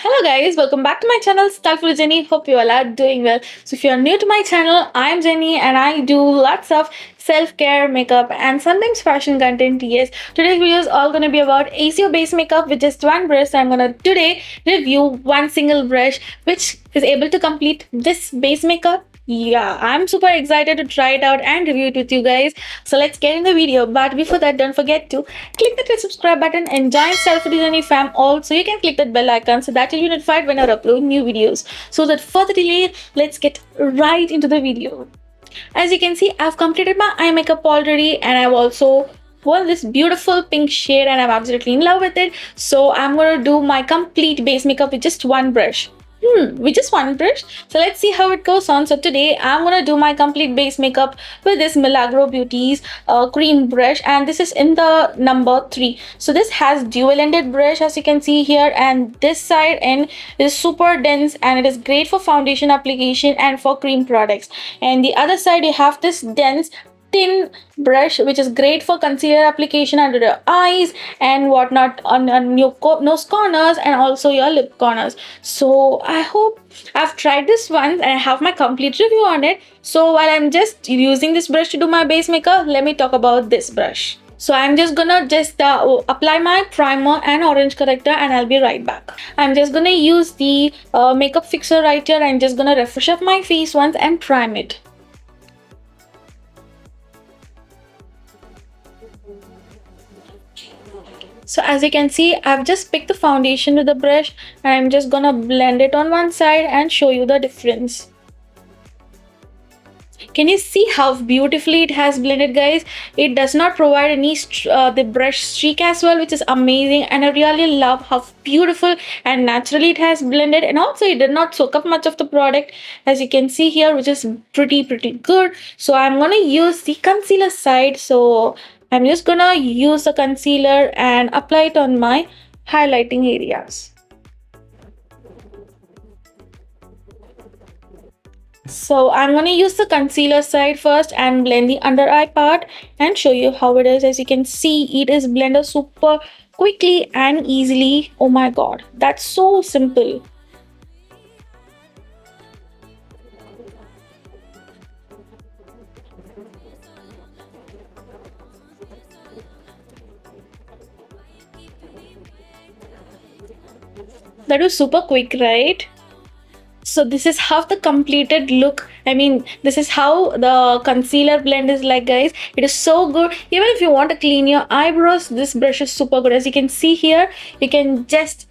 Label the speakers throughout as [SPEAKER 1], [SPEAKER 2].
[SPEAKER 1] Hello guys, welcome back to my channel Stylefit with Jenny. Hope you all are doing well. So if you are new to my channel, I am Jenny and I do lots of self-care, makeup and sometimes fashion content. Yes, today's video is all gonna be about ACO base makeup with just one brush. So I'm gonna today review one single brush which is able to complete this base makeup. Yeah, I'm super excited to try it out and review it with you guys. So let's get in the video. But before that, don't forget to click that red subscribe button and join Stylefit with Janani fam. Also, you can click that bell icon so that you'll be notified when I upload new videos. So that further delay, let's get right into the video. As you can see, I've completed my eye makeup already and I've also worn this beautiful pink shade and I'm absolutely in love with it. So I'm going to do my complete base makeup with just one brush. With just one brush. So let's see how it goes on. So today I'm gonna do my complete base makeup with this Milagro Beauties cream brush, and this is in the number 3. So this has dual-ended brush as you can see here, and this side end is super dense and it is great for foundation application and for cream products. And the other side you have this dense thin brush which is great for concealer application under your eyes and whatnot on your nose corners and also your lip corners. So I hope I've tried this once and I have my complete review on it. So while I'm just using this brush to do my base makeup, let me talk about this brush. So I'm just gonna apply my primer and orange corrector and I'll be right back. I'm just gonna use the makeup fixer right here. I'm just gonna refresh up my face once and prime it. So as you can see, I've just picked the foundation with the brush and I'm just gonna blend it on one side and show you the difference. Can you see how beautifully it has blended, guys? It does not provide any the brush streak as well, which is amazing, and I really love how beautiful and naturally it has blended. And also it did not soak up much of the product, as you can see here, which is pretty good. So I'm gonna use the concealer side. So I'm just gonna use the concealer and apply it on my highlighting areas. So I'm going to use the concealer side first and blend the under eye part and show you how it is. As you can see, it is blended super quickly and easily. Oh my god, that's so simple. That was super quick, right? So this is how the completed look, this is how the concealer blend is like, guys. It is so good. Even if you want to clean your eyebrows, this brush is super good. As you can see here, you can just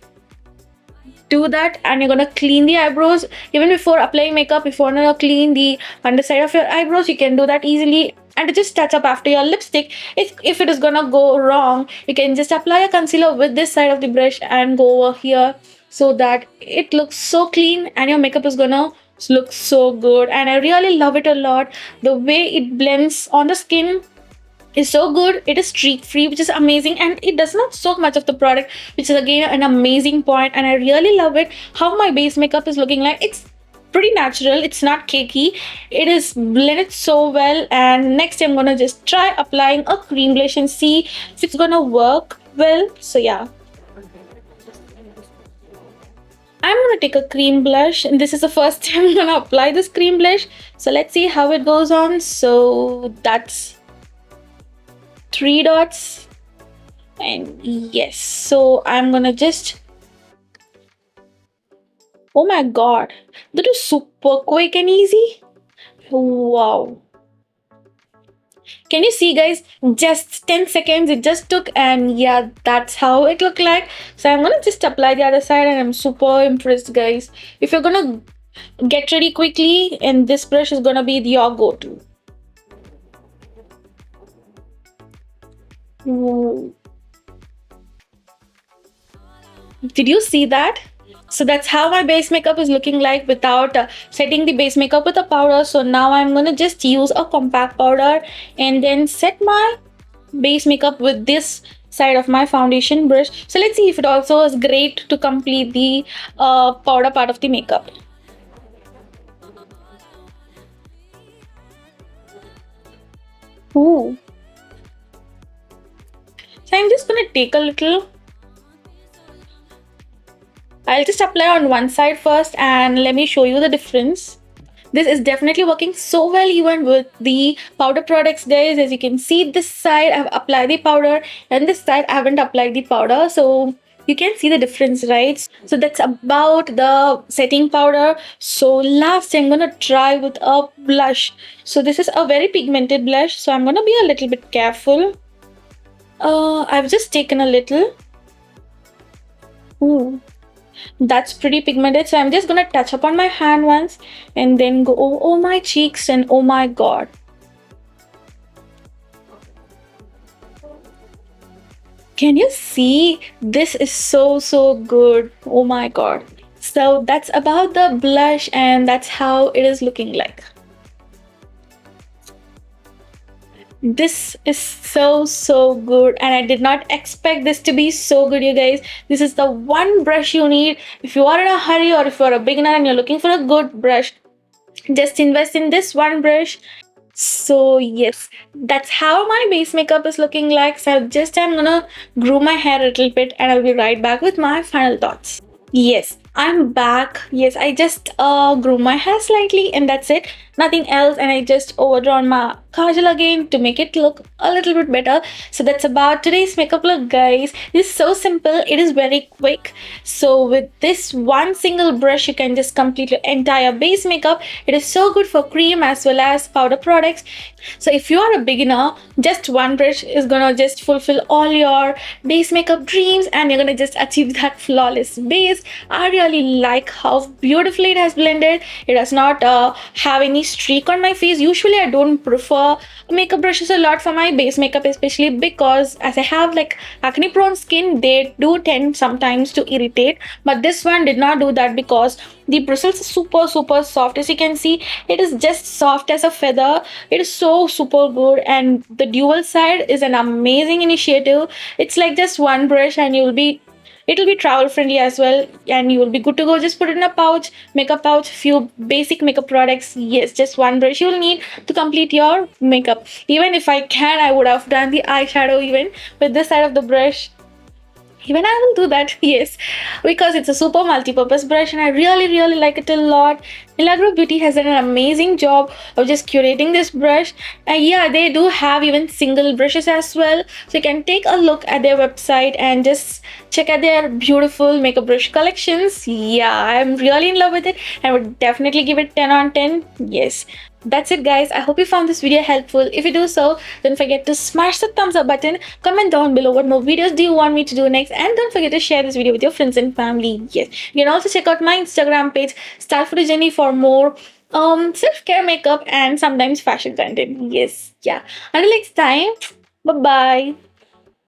[SPEAKER 1] do that and you're gonna clean the eyebrows. Even before applying makeup, if you want to clean the underside of your eyebrows, you can do that easily and just touch up after your lipstick. If it is gonna go wrong, you can just apply a concealer with this side of the brush and go over here so that it looks so clean and your makeup is gonna look so good. And I really love it a lot. The way it blends on the skin is so good. It is streak free, which is amazing, and it does not soak much of the product, which is again an amazing point. And I really love it how my base makeup is looking like. It's pretty natural, it's not cakey, it is blended so well. And next I'm gonna just try applying a cream blush and see if it's gonna work well. So yeah, I'm gonna take a cream blush, and this is the first time I'm gonna apply this cream blush. So let's see how it goes on. So that's 3 dots, and yes, so I'm gonna just, oh my god, that is super quick and easy. Wow. Can you see, guys? Just 10 seconds it just took, and yeah, that's how it looked like. So I'm gonna just apply the other side, and I'm super impressed, guys. If you're gonna get ready quickly, and this brush is gonna be your go-to. Did you see that? So that's how my base makeup is looking like without setting the base makeup with a powder. So now I'm gonna just use a compact powder and then set my base makeup with this side of my foundation brush. So let's see if it also is great to complete the powder part of the makeup. Ooh. So I'm just gonna take a little I'll just apply on one side first and let me show you the difference. This is definitely working so well even with the powder products, guys. As you can see, this side I've applied the powder and this side I haven't applied the powder. So you can see the difference, right? So that's about the setting powder. So last I'm gonna try with a blush. So this is a very pigmented blush. So I'm gonna be a little bit careful. I've just taken a little. Ooh, that's pretty pigmented. So I'm just gonna touch up on my hand once and then go oh my cheeks and oh my god. Can you see? This is so good. Oh my god. So that's about the blush and that's how it is looking like. This is so good and I did not expect this to be so good, you guys. This is the one brush you need if you are in a hurry or if you're a beginner and you're looking for a good brush. Just invest in this one brush. So yes, that's how my base makeup is looking like. So just I'm gonna groom my hair a little bit and I'll be right back with my final thoughts. Yes, I'm back. Yes, I just grew my hair slightly and that's it. Nothing else. And I just overdrawn my kajal again to make it look a little bit better. So that's about today's makeup look, guys. It's so simple. It is very quick. So with this one single brush, you can just complete your entire base makeup. It is so good for cream as well as powder products. So if you are a beginner, just one brush is gonna just fulfill all your base makeup dreams and you're gonna just achieve that flawless base. I really like how beautifully it has blended. It does not have any streak on my face. Usually I don't prefer makeup brushes a lot for my base makeup, especially because as I have like acne prone skin, they do tend sometimes to irritate, but this one did not do that because the bristles are super soft. As you can see, it is just soft as a feather. It is so super good and the dual side is an amazing initiative. It's like just one brush and it'll be travel friendly as well and you will be good to go. Just put it in a pouch, makeup pouch, few basic makeup products. Yes, just one brush you'll need to complete your makeup. Even if I can, I would have done the eyeshadow even with this side of the brush. Even I will do that, yes, because it's a super multi-purpose brush and I really like it a lot. Milagro Beauty has done an amazing job of just curating this brush. And yeah, they do have even single brushes as well. So you can take a look at their website and just check out their beautiful makeup brush collections. Yeah, I'm really in love with it. I would definitely give it 10 on 10. Yes. That's it, guys. I hope you found this video helpful. If you do so, don't forget to smash the thumbs up button. Comment down below what more videos do you want me to do next. And don't forget to share this video with your friends and family. Yes. You can also check out my Instagram page, Stylefit for more self-care makeup and sometimes fashion content. Yes. Yeah. Until next time, bye-bye.